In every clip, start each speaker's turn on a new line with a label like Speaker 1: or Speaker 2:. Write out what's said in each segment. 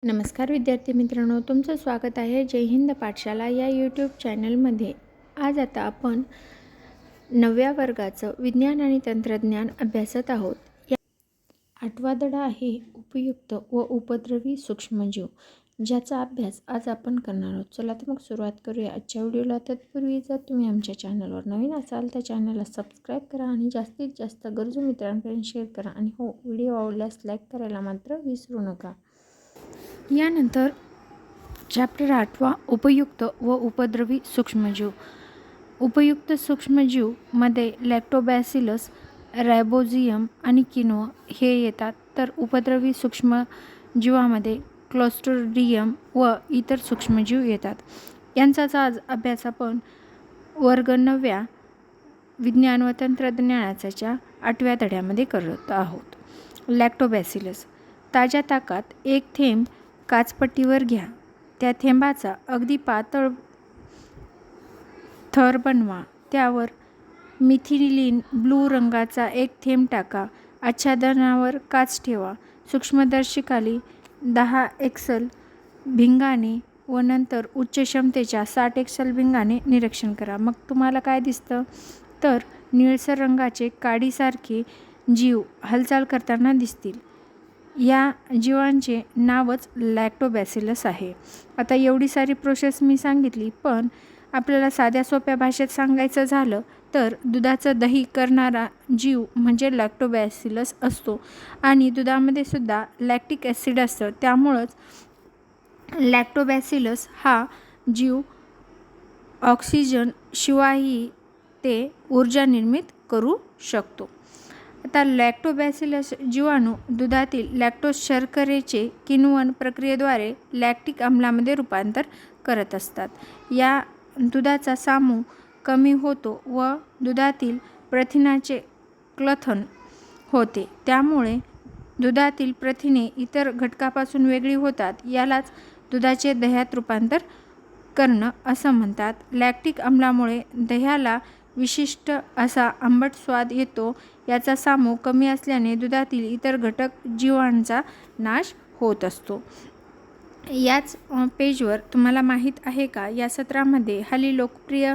Speaker 1: नमस्कार विद्यार्थी मित्रांनो, तुमचं स्वागत आहे जय हिंद पाठशाला या यूट्यूब चॅनलमध्ये। आज आता आपण 9व्या वर्गाचं विज्ञान आणि तंत्रज्ञान अभ्यासत आहोत। या 8वा धडा आहे उपयुक्त व उपद्रवी सूक्ष्मजीव, ज्याचा अभ्यास आज आपण करणार आहोत। चला तर मग सुरुवात करूया आजच्या व्हिडिओला। तत्पूर्वी जर तुम्ही आमच्या चॅनलवर नवीन असाल तर चॅनलला सबस्क्राईब करा आणि जास्तीत जास्त गरजू मित्रांपर्यंत शेअर करा आणि हो, व्हिडिओ आवडल्यास लाईक करायला मात्र विसरू नका। यानंतर चॅप्टर 8वा उपयुक्त व उपद्रवी सूक्ष्मजीव। उपयुक्त सूक्ष्मजीवमध्ये लॅक्टोबॅसिलस, रायझोबियम आणि किनोआ हे येतात, तर उपद्रवी सूक्ष्मजीवामध्ये क्लोस्ट्रिडियम व इतर सूक्ष्मजीव येतात। यांचाच आज अभ्यास आपण वर्ग 9व्या विज्ञान व तंत्रज्ञानाच्या 8व्या धड्यामध्ये करत आहोत। लॅक्टोबॅसिलस। ताज्या ताकात एक थेंब काचपट्टीवर घ्या, त्या थेंबाचा अगदी पातळ थर बनवा, त्यावर मिथिलीन ब्लू रंगाचा एक थेंब टाका, आच्छादनावर काच ठेवा, सूक्ष्मदर्शिकाखाली 10 एक्सल भिंगाने व नंतर उच्च क्षमतेच्या 60 एक्सल भिंगाने निरीक्षण करा। मग तुम्हाला काय दिसतं? तर निळसर रंगाचे काडीसारखे जीव हालचाल करताना दिसतील। या जीवांचे नावच लॅक्टोबॅसिलस आहे। आता एवढी सारी प्रोसेस मी सांगितली, पण आपल्याला साध्या सोप्या भाषेत सांगायचं झालं तर दुधाचं दही करणारा जीव म्हणजे लॅक्टोबॅसिलस असतो आणि दुधामध्ये सुद्धा लॅक्टिक ॲसिड असतं। त्यामुळंच लॅक्टोबॅसिलस हा जीव ऑक्सिजन शिवायही ते ऊर्जा निर्मित करू शकतो। आता लॅक्टोबॅसिलस जीवाणू दुधातील लॅक्टोज शर्करेचे किण्वन प्रक्रियेद्वारे लॅक्टिक आम्लामध्ये रूपांतर करत असतात। या दुधाचा सामू कमी होतो व दुधातील प्रथिनाचे क्लथन होते, त्यामुळे दुधातील प्रथिने इतर घटकापासून वेगळी होतात। यालाच दुधाचे दह्यात रूपांतर करणं असं म्हणतात। लॅक्टिक आम्लामुळे दह्याला विशिष्ट असा आंबट स्वाद येतो। याचा सामू कमी असल्याने दुधातील इतर घटक जीवांचा नाश होत असतो। याच पेजवर तुम्हाला माहीत आहे का, या सत्रामध्ये हल्ली लोकप्रिय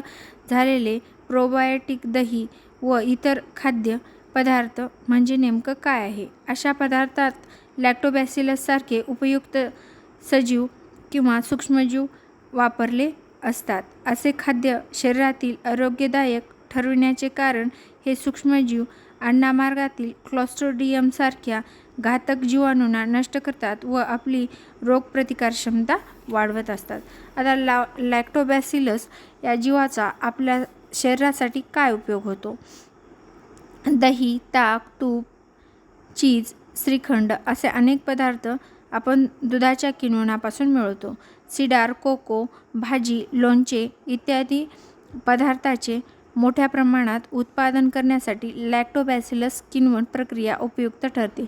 Speaker 1: झालेले प्रोबायोटिक दही व इतर खाद्य पदार्थ म्हणजे नेमकं काय आहे? अशा पदार्थात लॅक्टोबॅसिलस सारखे उपयुक्त सजीव किंवा सूक्ष्मजीव वापरले असतात। असे खाद्य शरीरातील आरोग्यदायक ठरविण्याचे कारण हे सूक्ष्मजीव अन्नमार्गातील क्लोस्ट्रिडियम सारख्या घातक जीवाणूंना नष्ट करतात व आपली रोगप्रतिकारक्षमता वाढवत असतात। आता लॅक्टोबॅसिलस या जीवाचा आपल्या शरीरासाठी काय उपयोग होतो? दही, ताक, तूप, चीज, श्रीखंड असे अनेक पदार्थ आपण दुधाच्या किण्वनापासून मिळवतो। सिडार, कोको, भाजी, लोणचे इत्यादी पदार्थाचे मोठ्या प्रमाणात उत्पादन करण्यासाठी लॅक्टोबॅसिलस किण्वन प्रक्रिया उपयुक्त ठरते।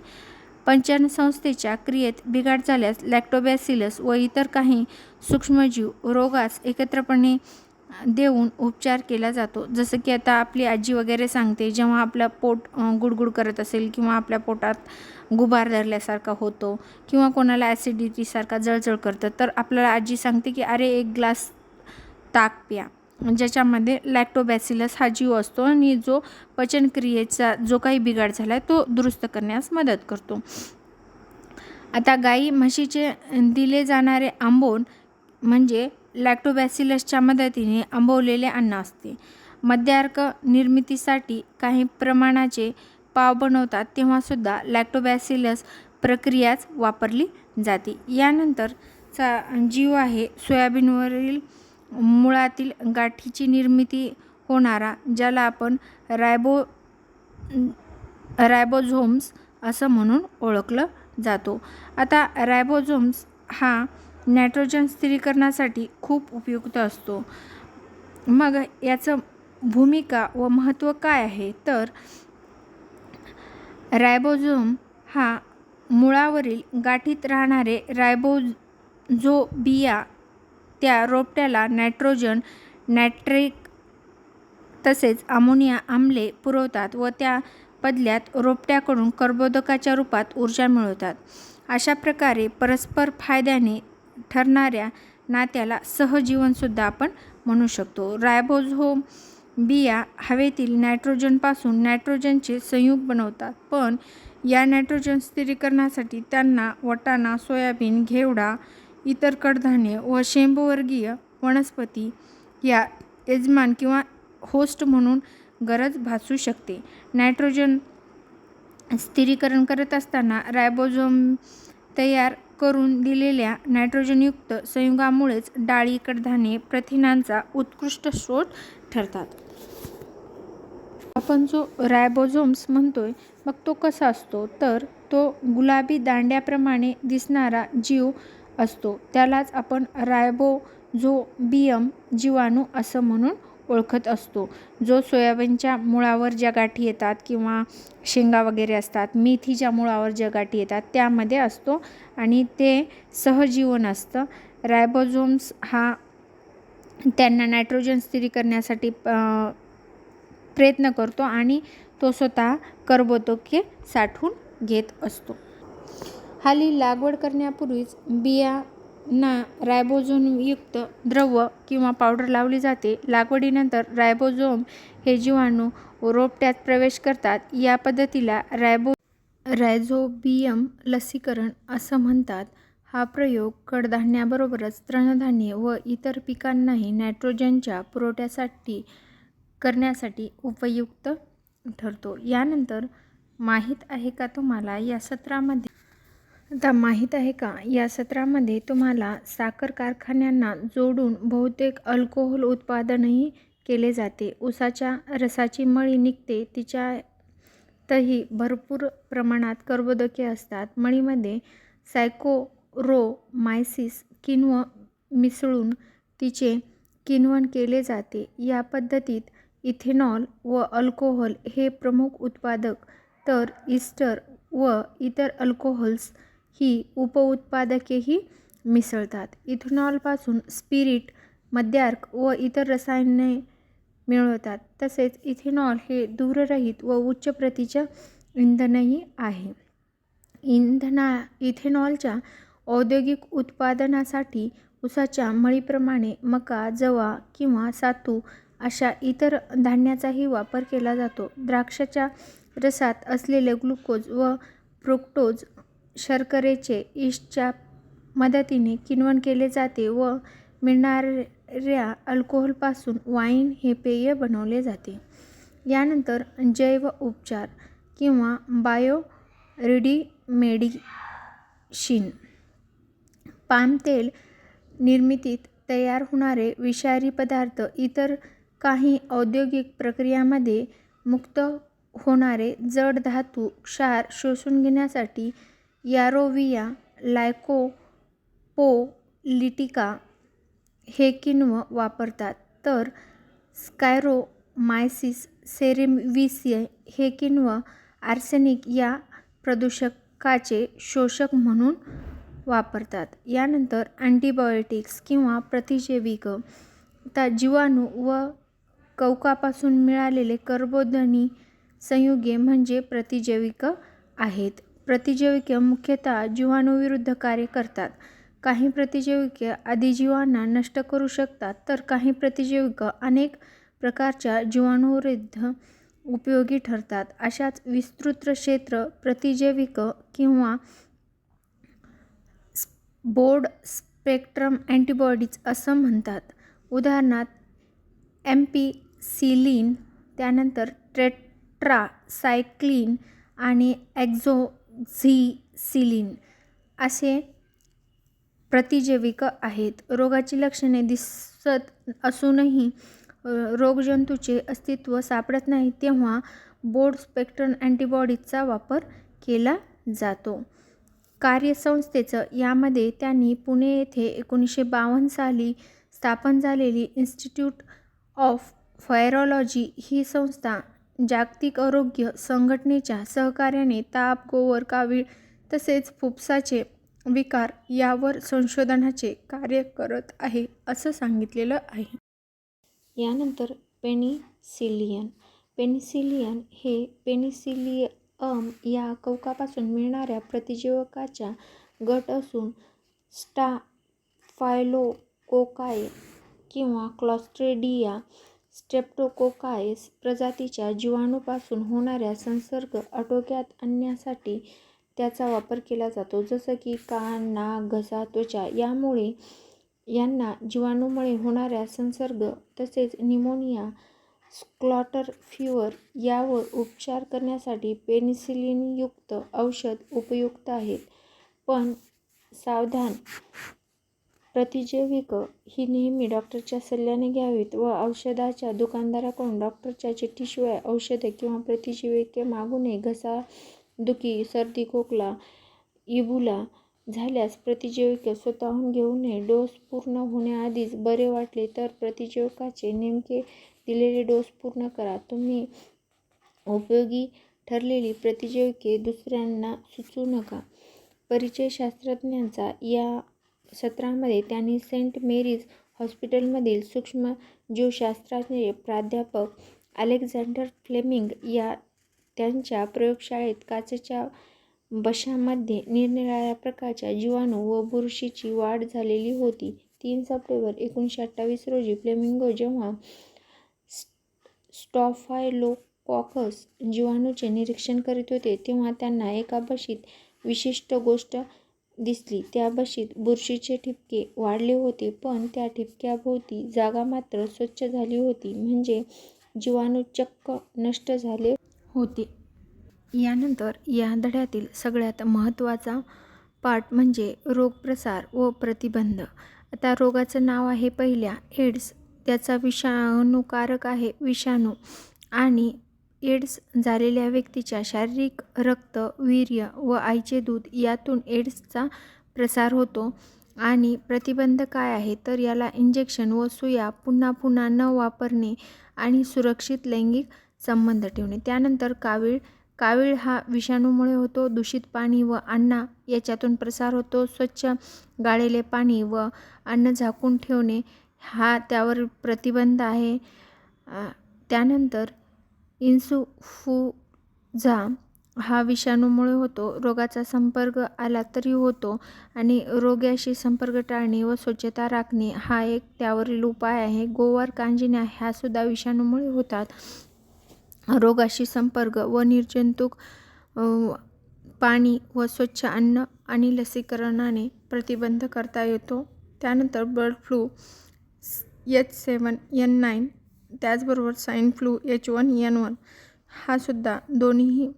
Speaker 1: पचन संस्थेच्या क्रियेत बिघाड झाल्यास लॅक्टोबॅसिलस व इतर काही सूक्ष्मजीव रोगास एकत्रपणे देऊन उपचार केला जातो। जसं की आता आपली आजी वगैरे सांगते, जेव्हा आपलं पोट गुडगुड करत असेल किंवा आपल्या पोटात गुबार धरल्यासारखा होतो किंवा कोणाला ॲसिडिटीसारखा जळजळ करतं, तर आपल्याला आजी सांगते की अरे एक ग्लास ताक प्या, ज्याच्यामध्ये लॅक्टोबॅसिलस हा जीव असतो आणि जो पचनक्रियेचा जो काही बिघाड झाला आहे तो दुरुस्त करण्यास मदत करतो। आता गाई म्हशीचे दिले जाणारे आंबोण म्हणजे लॅक्टोबॅसिलसच्या मदतीने आंबवलेले अन्न असते। मद्यार्क निर्मितीसाठी काही प्रमाणाचे पाव बनवतात, तेव्हा सुद्धा लॅक्टोबॅसिलस प्रक्रियाच वापरली जाते। यानंतरचा जीव आहे सोयाबीनवरील मुळातील गाठीची निर्मिती होणारा, ज्याला आपण रायबोझोम्स असं म्हणून ओळखलं जातो। आता रायबोझोम्स हा नायट्रोजन स्थिरीकरणासाठी खूप उपयुक्त असतो। मग याचं भूमिका व महत्त्व काय आहे? तर रायबोझोम हा मुळावरील गाठीत राहणारे रायझोबिया त्या रोपट्याला नायट्रोजन, नायट्रिक तसेच अमोनिया आम्ले पुरवतात व त्या बदल्यात रोपट्याकडून कर्बोदकाच्या रूपात ऊर्जा मिळवतात। अशा प्रकारे परस्पर फायद्याने ठरणाऱ्या नात्याला सहजीवनसुद्धा आपण म्हणू शकतो. रायबोझोम बिया हवेतील नायट्रोजनपासून नायट्रोजनचे संयुग बनवतात, पण या नायट्रोजन स्थिरीकरणासाठी त्यांना वाटाणा, सोयाबीन, घेवडा, इतर कडधान्ये व शेंबवर्गीय वनस्पती या यजमान किंवा होस्ट म्हणून गरज भासू शकते. नायट्रोजन स्थिरीकरण करत असताना रायबोझोम तयार करून दिलेल्या नायट्रोजनयुक्त संयुगामुळेच डाळी, कडधान्ये प्रथिनांचा उत्कृष्ट स्रोत ठरतात. आपण जो रायबोझोम्स म्हणतोय, मग तो कसा असतो, तर तो गुलाबी दांड्याप्रमाणे दिसणारा जीव असतो. त्यालाच आपण रायबोझोबियम जीवाणू असं म्हणून ओळखत असतो. जो सोयाबीनच्या मुळावर ज्या गाठी येतात किंवा शेंगा वगैरे असतात, मेथीच्या मुळावर ज्या गाठी येतात त्यामध्ये असतो आणि ते सहजीवन असतं. रायबोझोम्स हा त्यांना नायट्रोजन स्थिरीकरणासाठी प्रयत्न करतो आणि तो स्वतः कर्बोदके साठवून घेत असतो. हाली लागवड करण्यापूर्वीच बियांना रायबोझोमयुक्त द्रव किंवा पावडर लावली जाते. लागवडीनंतर रायबोझोम हे जीवाणू रोपट्यात प्रवेश करतात. या पद्धतीला रायझोबियम लसीकरण असं म्हणतात. हा प्रयोग कडधान्याबरोबरच तृणधान्ये व इतर पिकांनाही नायट्रोजनच्या पुरवठ्यासाठी करण्यासाठी उपयुक्त ठरतो. यानंतर माहीत आहे का तुम्हाला या सत्रामध्ये तुम्हाला साखर कारखान्यांना जोडून बहुतेक अल्कोहोल उत्पादनही केले जाते. ऊसाच्या रसाची मळी निघते, तिच्यातही भरपूर प्रमाणात कर्बोदके असतात. मळीमध्ये सायकोरोमायसिस किण्व मिसळून तिचे किण्वन केले जाते. या पद्धतीत इथेनॉल व अल्कोहोल हे प्रमुख उत्पादक, तर इस्टर व इतर अल्कोहोल्स ही उपउत्पादकेही मिसळतात. इथेनॉलपासून स्पिरिट, मद्यार्क व इतर रसायने मिळवतात. तसेच इथेनॉल हे धूररहित व उच्च प्रतीचे इंधनही आहे. इथेनॉलच्या औद्योगिक उत्पादनासाठी ऊसाच्या मळीप्रमाणे मका, जवा किंवा सातू अशा इतर धान्याचाही वापर केला जातो. द्राक्षाच्या रसात असलेले ग्लुकोज व फ्रुक्टोज शर्करेचे यीस्टच्या मदतीने किण्वन केले जाते व मिळणाऱ्या अल्कोहोलपासून वाईन हे पेय बनवले जाते. यानंतर जैव उपचार किंवा बायोरिमेडिशन. पाम तेल निर्मितीत तयार होणारे विषारी पदार्थ, इतर काही औद्योगिक प्रक्रियांमध्ये मुक्त होणारे जड धातू, क्षार शोषून घेण्यासाठी यारोविया लायकोपोलिटिका हे किण्व वापरतात, तर स्कायरोमायसिस सेरेविसियाe हे किण्व आर्सेनिक या प्रदूषकाचे शोषक म्हणून वापरतात. यानंतर अँटिबायोटिक्स किंवा प्रतिजैविक. जीवाणू व कवकापासून मिळालेले कर्बोदनी संयुगे म्हणजे प्रतिजैविक आहेत. प्रतिजैविके मुख्यतः जीवाणूविरुद्ध कार्य करतात. काही प्रतिजैविके अधिजीवांना नष्ट करू शकतात, तर काही प्रतिजैविक अनेक प्रकारच्या जीवाणूंविरुद्ध उपयोगी ठरतात. अशाच विस्तृत क्षेत्र प्रतिजैविक किंवा ब्रॉड स्पेक्ट्रम अँटीबॉडीज असं म्हणतात. उदाहरणार्थ एम्पिसिलिन, त्यानंतर टेट्रासायक्लिन आणि ॲक्झोझिसिलिन असे प्रतिजैविक आहेत. रोगाची लक्षणे दिसत असूनही रोगजंतूचे अस्तित्व सापडत नाही, तेव्हा ब्रॉड स्पेक्ट्रम अँटीबॉडीजचा वापर केला जातो. कार्यसंस्थेचं. यामध्ये त्यांनी पुणे येथे 1952 साली स्थापन झालेली इन्स्टिट्यूट ऑफ व्हायरॉलॉजी ही संस्था जागतिक आरोग्य संघटनेच्या सहकार्याने ताप, गोवर, कावीळ तसेच फुफ्फुसाचे विकार यावर संशोधनाचे कार्य करत आहे, असं सांगितलेलं आहे. यानंतर पेनिसिलिन. पेनिसिलिन हे पेनिसिलियम या कवकापासून मिळणाऱ्या प्रतिजैविकाच्या गट असून स्टाफायलोकोकाय किंवा क्लॉस्ट्रिडिया स्ट्रेप्टोकोकाय प्रजातीच्या जीवाणूपासून होणारा संसर्ग आटोक्यात आणण्यासाठी त्याचा वापर केला जातो, जसं की कान, नाक, घसा, त्वचा यांना जीवाणूमुळे होणारा संसर्ग तसेच निमोनिया, स्कॉटर फीवर यावर उपचार करण्यासाठी पेनिसिलिनयुक्त औषध उपयुक्त आहेत. पण सावधान, प्रतिजैविक ही नेहमी डॉक्टरच्या सल्ल्याने घ्यावीत व औषधाच्या दुकानदाराकडून डॉक्टरच्या चिठ्ठीशिवाय औषधे किंवा प्रतिजैविके मागू नये. घसादुखी, सर्दी, खोकला, इबोला झाल्यास प्रतिजैविके स्वतःहून घेऊ नये. डोस पूर्ण होण्याआधीच बरे वाटले तर प्रतिजैविकाचे नेमके दिलेले डोस पूर्ण करा. तुम्ही उपयोगी ठरलेली प्रतिजैविके दुसऱ्यांना सुचवू नका. परिचय शास्त्रज्ञांचा या सत्रामध्ये त्यांनी सेंट मेरीज हॉस्पिटलमधील सूक्ष्मजीवशास्त्राचे प्राध्यापक अलेक्झांडर फ्लेमिंग त्यांच्या प्रयोगशाळेत काचेच्या बशामध्ये निरनिराळ्या प्रकारच्या जीवाणू व बुरशीची वाढ झालेली होती. 3 सप्टेंबर 1928 रोजी फ्लेमिंग जेव्हा स्टॉफायलोकॉकस जीवाणूचे निरीक्षण करीत होते तेव्हा त्यांना एका बशीत विशिष्ट गोष्ट दिसली. त्या बशीत बुरशीचे ठिपके वाढले होते, पण त्या ठिपक्याभोवती जागा मात्र स्वच्छ झाली होती, म्हणजे जीवाणू चक्क नष्ट झाले होते. यानंतर या धड्यातील सगळ्यात महत्त्वाचा पाठ म्हणजे रोगप्रसार व प्रतिबंध. आता रोगाचं नाव आहे पहिल्या एड्स. त्याचा विषाणूकारक आहे विषाणू आणि एड्स झालेल्या व्यक्तीच्या शारीरिक रक्त, वीर्य व आईचे दूध यातून एड्सचा प्रसार होतो. आणि प्रतिबंध काय आहे तर याला इंजेक्शन व सुया पुन्हा पुन्हा न वापरणे आणि सुरक्षित लैंगिक संबंध ठेवणे. त्यानंतर कावीळ हा विषाणूमुळे होतो. दूषित पाणी व अन्न याच्यातून प्रसार होतो. स्वच्छ गाळलेले पाणी व अन्न झाकून ठेवणे हा त्यावर प्रतिबंध आहे. त्यानंतर इन्फ्लुएंझा हा विषाणूमुळे होतो. रोगाचा संपर्क आला तरी होतो आणि रोग्याशी संपर्क टाळणे व स्वच्छता राखणे हा एक त्यावरील उपाय आहे. गोवर, कांजिण्या ह्यासुद्धा विषाणूमुळे होतात. रोगाशी संपर्क व निर्जंतुक पाणी व स्वच्छ अन्न आणि लसीकरणाने प्रतिबंध करता येतो. त्यानंतर बर्ड फ्लू H7N9 त्याचबरोबर स्वाईन फ्लू H1N1 हा सुद्धा दोन्ही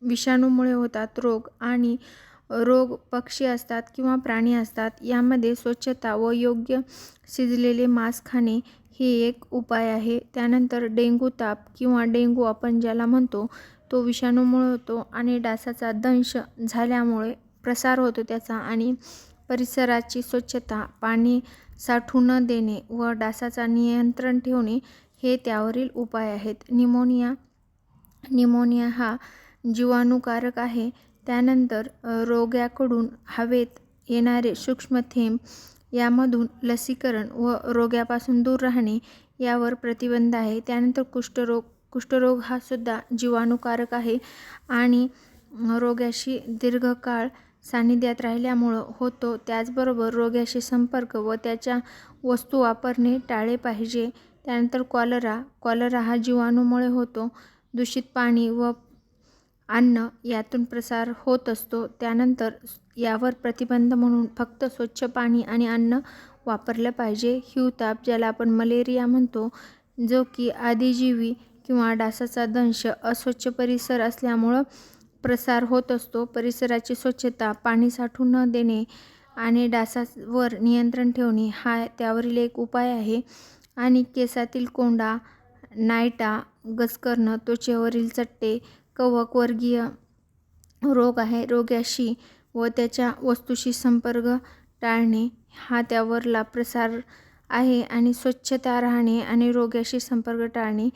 Speaker 1: विषाणूमुळे होतात रोग पक्षी असतात किंवा प्राणी असतात. यामध्ये स्वच्छता व योग्य शिजलेले मांस खाणे हे एक उपाय आहे. त्यानंतर डेंग्यू ताप किंवा डेंग्यू आपण ज्याला म्हणतो तो विषाणूमुळे होतो आणि डासाचा दंश झाल्यामुळे प्रसार होतो त्याचा. आणि परिसराची स्वच्छता, पाणी साठू न देणे व डासाचा नियंत्रण ठेवणे हे त्यावरील उपाय आहेत. निमोनिया हा जीवाणूकारक आहे. त्यानंतर रोग्याकडून हवेत येणारे सूक्ष्म थेंब यामधून लसीकरण व रोग्यापासून दूर राहणे यावर प्रतिबंध आहे. त्यानंतर कुष्ठरोग हा सुद्धा जीवाणूकारक आहे आणि रोग्याशी दीर्घकाळ सानिध्यात राहिल्यामुळं होतो. त्याचबरोबर रोग्याशी संपर्क व त्याच्या वस्तू वापरणे टाळले पाहिजे. त्यानंतर कॉलरा हा जीवाणूमुळे होतो. दूषित पाणी व अन्न यातून प्रसार होत असतो. त्यानंतर यावर प्रतिबंध म्हणून फक्त स्वच्छ पाणी आणि अन्न वापरलं पाहिजे. हिवताप ज्याला आपण मलेरिया म्हणतो, जो की आदिजीवी किंवा डासाचा दंश, अस्वच्छ परिसर असल्यामुळं प्रसार होत असतो. परिसराची स्वच्छता, पाणी साठू न देणे आणि डासावर नियंत्रण ठेवणे हा त्यावरील एक उपाय आहे. आणि केसातील कोंडा, नायटा, गजकरण, त्वचेवरील चट्टे, कवक वर्गीय रोग आहे. रोग्याशी व त्याच्या वस्तूशी संपर्क टाळणे हा त्यावरला प्रसार आहे. आणि स्वच्छता राहणे आणि रोग्याशी संपर्क टाळणे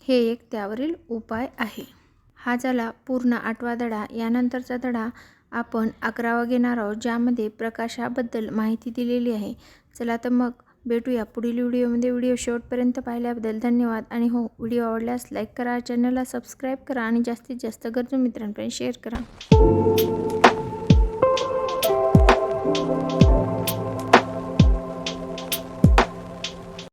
Speaker 1: हे एक त्यावरील उपाय आहे. हा झाला पूर्ण 8वा धडा. यानंतरचा धडा आपण 11वा घेणार आहोत, ज्यामध्ये प्रकाशाबद्दल माहिती दिलेली आहे. चला तर मग भेटूया पुढील व्हिडिओमध्ये. व्हिडिओ शेवटपर्यंत पाहिल्याबद्दल धन्यवाद. आणि हो, व्हिडिओ आवडल्यास लाईक करा, चॅनलला सबस्क्राईब करा आणि जास्तीत जास्त गरजू मित्रांपर्यंत शेअर करा.